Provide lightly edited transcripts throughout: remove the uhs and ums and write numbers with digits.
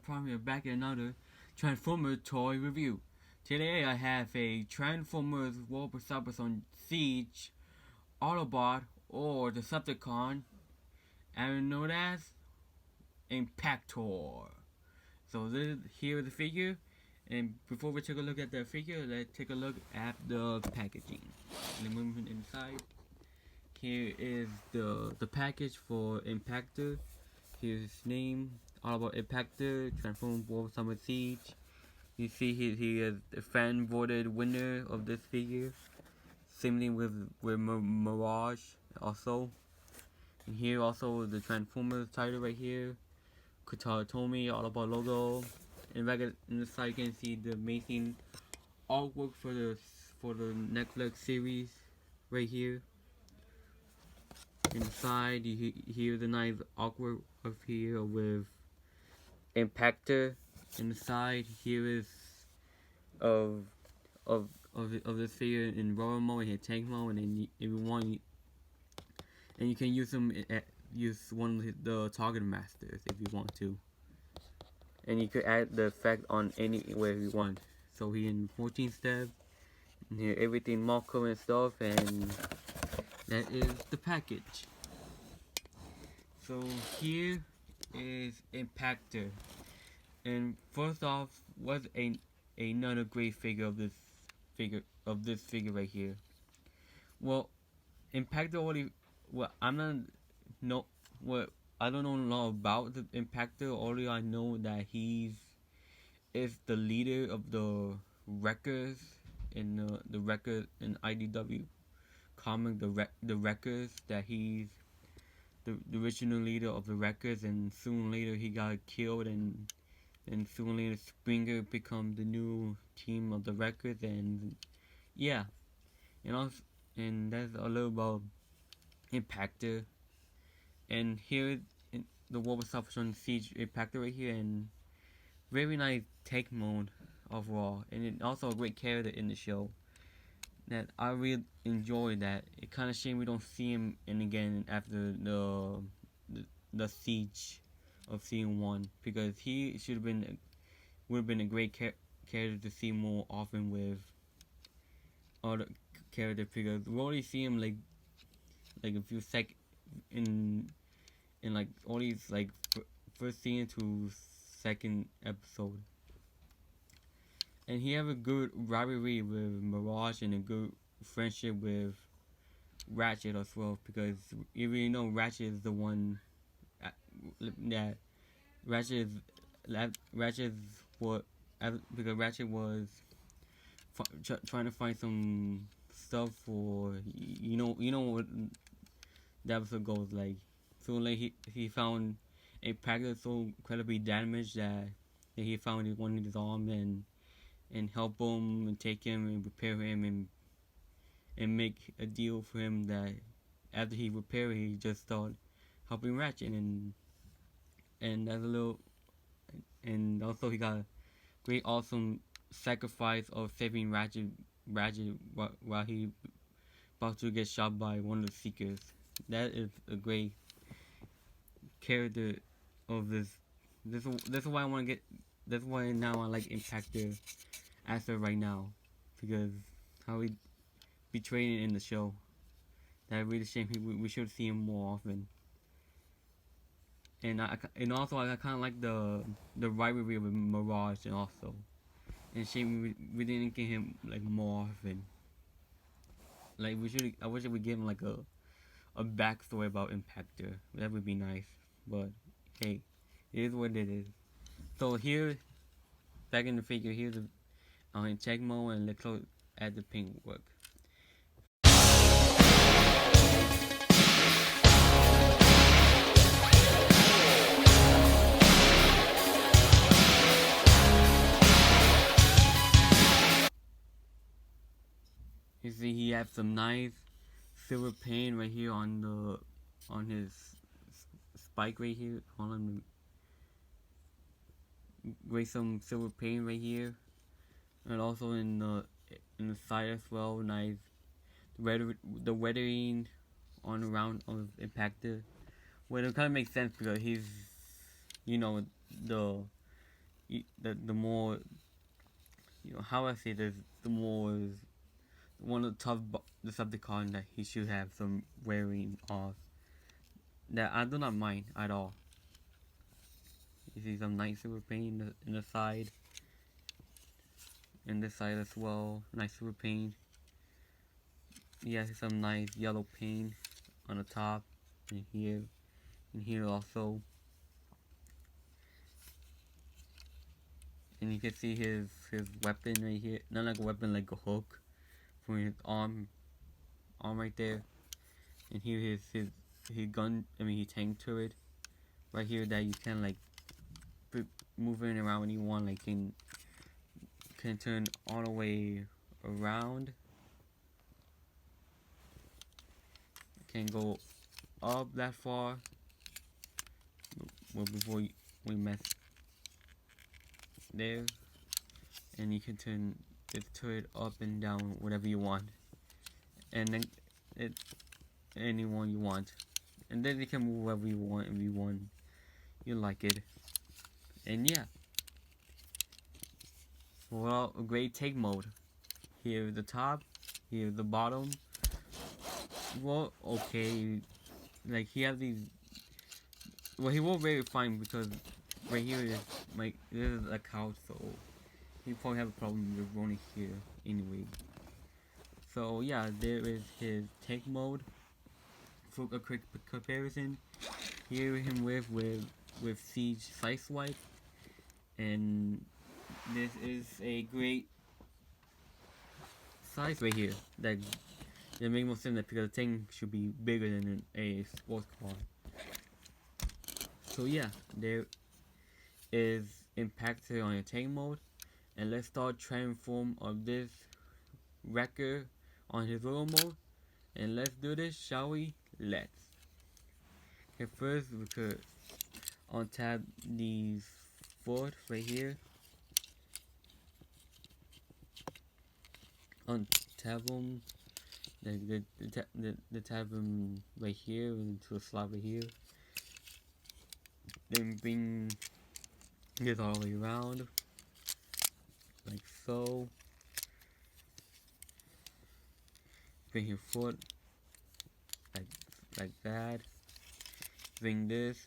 Prime here, back in another Transformers toy review. Today I have a Transformers War Cybertron on Siege Autobot or Decepticon, and known as Impactor. So here is the figure, and before we take a look at the figure, let's take a look at the packaging. Let me move it inside. Here is the package for Impactor. Here's his name, Autobot Impactor, Transformers War Summer Siege. You see he is the fan voted winner of this figure. Same thing with Mirage also. And here also the Transformers title right here. Kotaro Tomy, Autobot logo. And back in the side you can see the amazing artwork for the Netflix series right here. Inside you hear the nice artwork of here with Impactor. Inside here is of this figure in roller mode and tank mode, and then if you want, and you can use them use one of the target masters if you want to, and you could add the effect on anywhere you want. So he in 14 steps, and here everything marker and stuff, and that is the package. So here is Impactor, and first off, was another great figure of this figure right here. Well, Impactor already. Well, I'm not no. Well, I don't know a lot about the Impactor. Only I know that is the leader of the Wreckers in the Wreckers in IDW comic. The Wreckers, that he's the original leader of the Wreckers, and soon later he got killed, and soon later Springer become the new team of the Wreckers, and yeah, and that's a little about Impactor. And here in the War of on Siege Impactor right here, and very nice take mode overall, and it also a great character in the show that I really enjoy. That it kind of shame we don't see him in again after the Siege of Season 1, because he would have been a great character to see more often with other characters, because we already see him like a few in like all these like first scene to second episode. And he have a good rivalry with Mirage and a good friendship with Ratchet as well, because you really know Ratchet is the one that Ratchet is what, because Ratchet was trying to find some stuff for you know what the episode goes like. So like he found a package so incredibly damaged that he found it one in his arm, and help him and take him and repair him and make a deal for him that after he repaired, he just started helping Ratchet, and that's a little, and also he got a great awesome sacrifice of saving Ratchet while he about to get shot by one of the Seekers. That is a great character of this. This is why I want to get. That's why now I like Impactor as of right now, because how he betrayed it in the show. That really shame. We should see him more often. And also I kind of like the rivalry with Mirage, and also, and shame we didn't get him like more often. Like I wish we give him like a backstory about Impactor. That would be nice. But hey, it is what it is. So here, back in the figure, here's the in check mode, and let's look at the paintwork. You see, he has some nice silver paint right here on his spike right here. Hold on, with some silver paint right here, and also in the side as well. Nice the weathering on around of Impactor. Well, it kind of makes sense because he's, you know, the the more, how I say this, the more one of the the Decepticon that he should have some wearing off. That I do not mind at all. You see some nice silver paint in the side, and this side as well, nice silver paint. Yeah, some nice yellow paint on the top, and here also. And you can see his weapon right here, not like a weapon, like a hook for his arm right there. And here his gun, his tank turret right here that you can like move it around when you want, like can turn all the way around, can go up that far. Well, before we mess there, and you can turn the turret up and down whatever you want, and then anyone you want, and then you can move wherever you want if you like it. And yeah, well, a great take mode. Here the top, here the bottom. Well, okay, like he has these. Well, he won't very fine because right here is this is a couch, so he probably have a problem with running here anyway. So yeah, there is his take mode. For a quick comparison, here him with Siege Sideswipe, and this is a great size right here. That makes more sense because the thing should be bigger than a sports car. So yeah, there is Impactor on your tank mode, and let's start transform of this Wrecker on his little mode, and let's do this, shall we? Let's. Okay, first we could untap these foot right here, untap them, the tab them right here into a slot right here. Then bring this all the way around, like so. Bring your foot, like that. Bring this.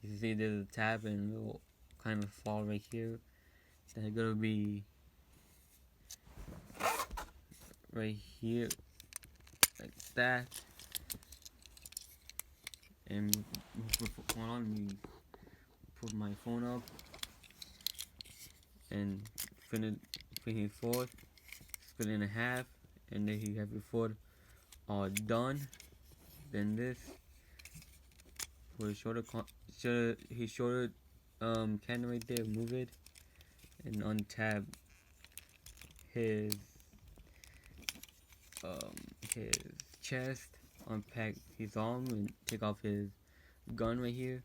You see there's a tab and a little kind of fall right here. That's gonna be right here, like that. And hold on, let me put my phone up and finish his foot, split it in half, and then you have your foot all done. Then this for his shoulder cannon right there, move it and untab his chest, unpack his arm and take off his gun right here.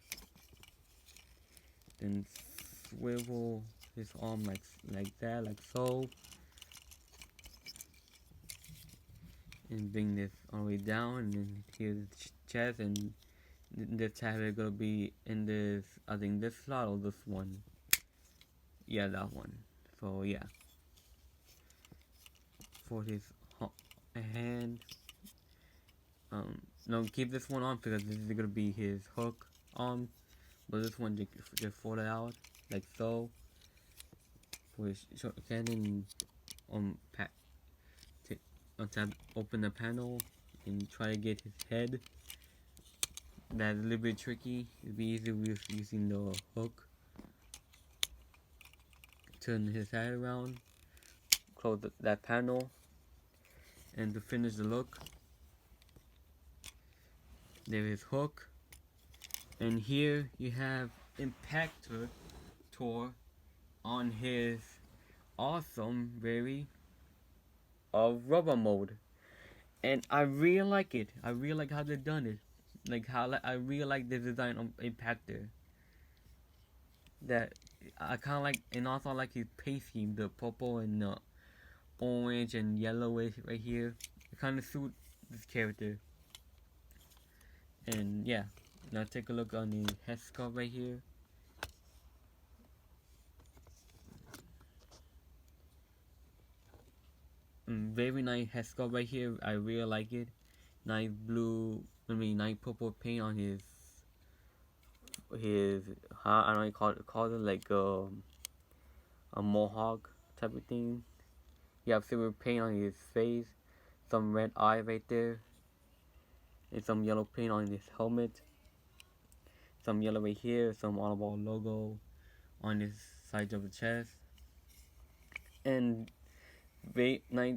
Then swivel his arm like that, like so. And bring this all the way down, and then here's the chest, and the tab is gonna be in this, I think this slot or this one. Yeah, that one. So yeah, for his hand, no, keep this one on because this is gonna be his hook arm, but this one just fold it out like so. For his short cannon, open the panel and try to get his head. That's a little bit tricky. It'd be easier with using the hook. Turn his head around, close that panel, and to finish the look, there is hook, and here you have Impactor Tor on his awesome, very rubber mode, and I really like it. I really like how they've done it. Like I really like the design of Impactor. That I kind of like, and also I like his paint scheme, the purple and the orange and yellowish right here. It kind of suit this character. And yeah, now take a look on the head sculpt right here. very nice head sculpt right here. I really like it. Nice blue, nice purple paint on his I don't know, call it like a mohawk type of thing. You have silver paint on his face, some red eye right there, and some yellow paint on his helmet. Some yellow right here, some Autoball logo on his sides of the chest, and very nice,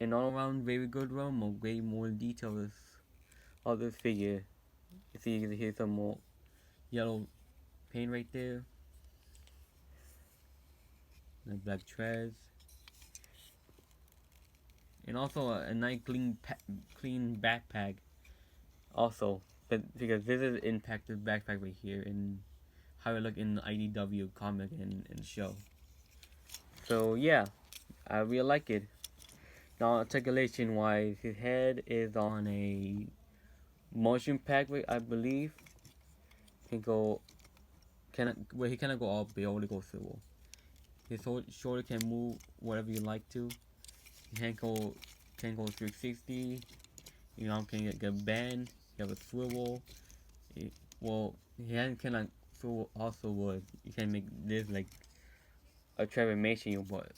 and all around very good run, way more details of this figure. You see, here's some more yellow paint right there, the black treads, and also a nice clean backpack. Also, because this is impacted backpack right here, and how it look in the IDW comic and show. So yeah, I really like it. Now articulation wise, his head is on a motion pack, I believe. Can go, well, he cannot go up, but he only goes swivel. His shoulder can move whatever you like to. He can go 360. You know, can get bend. You have a swivel. Well, he cannot swivel also would. You can make this like a transformation, but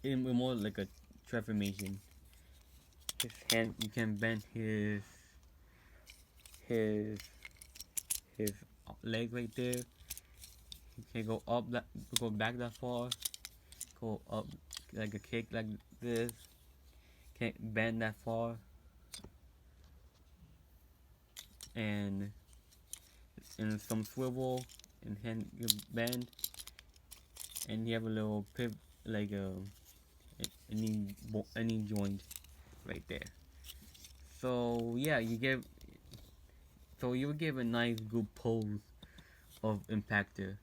it more like a transformation. His hand, you can bend his his leg right there. You can go up that, go back that far, go up like a kick like this. Can't bend that far, and some swivel and hand you bend, and you have a little pivot like any joint right there. So yeah, you would give a nice good pose of Impactor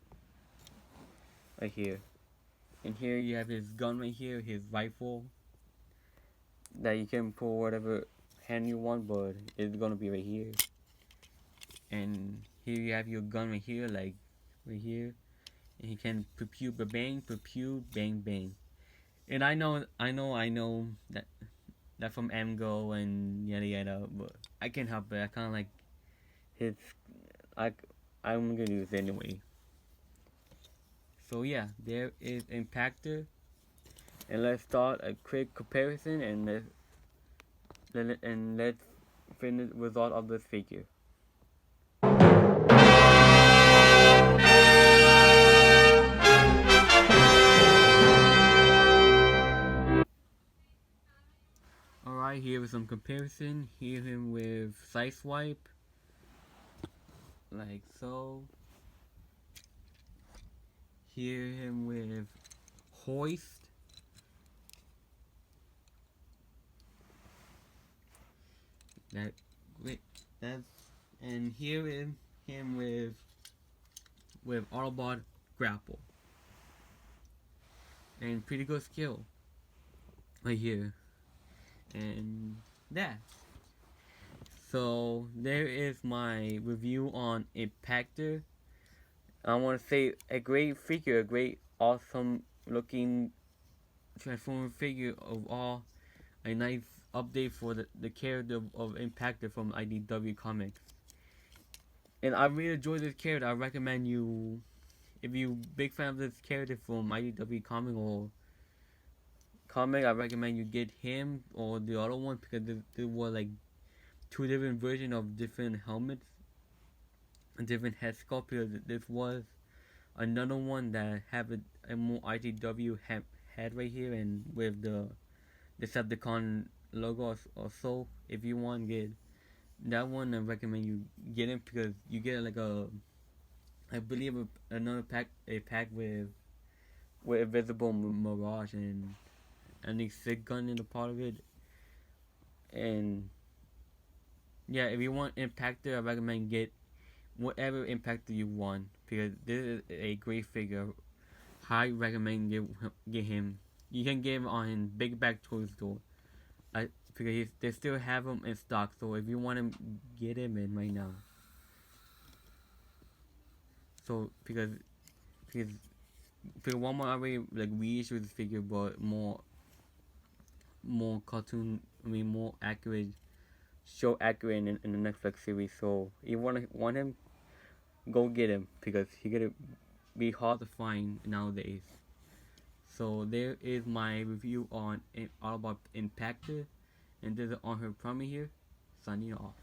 right here. And here you have his gun right here, his rifle that you can pull whatever hand you want, but it's gonna be right here. And here you have your gun right here, like right here, and he can pew bang, pew bang bang. And I know that from Amgo and yada yada, but I can't help it. I kind of like his. I I'm gonna do this anyway. So yeah, there is Impactor, and let's start a quick comparison, and let's finish the result of this figure. Alright, here is some comparison. Here him with Sideswipe, like so. Here him with Hoist. That's and here is him with Autobot Grapple. And pretty good skill right here. And that. So there is my review on Impactor. I want to say a great figure, a great awesome looking transformer figure of all. A nice update for the character of Impactor from IDW Comics. And I really enjoy this character. I recommend you, if you big fan of this character from IDW comic, I recommend you get him or the other one, because there were like two different versions of different helmets, a different head sculpt. Because this was another one that have a more IDW head right here, and with the Decepticon logo or so. If you want, get that one. I recommend you get it, because you get like I believe another a pack with Invisible Mirage and the sick gun in the part of it. And yeah, if you want Impactor, I recommend get whatever Impactor you want, because this is a great figure. Highly recommend get him. You can get him on Big Bag Toy Store. Because they still have him in stock, so if you want him, get him in right now. So because Walmart already like reissued this figure, but more more cartoon. More accurate, show accurate in the Netflix series. So you want him, go get him because he gonna be hard to find nowadays. So there is my review on all about Impactor, and this is on her premiere here. Signing off.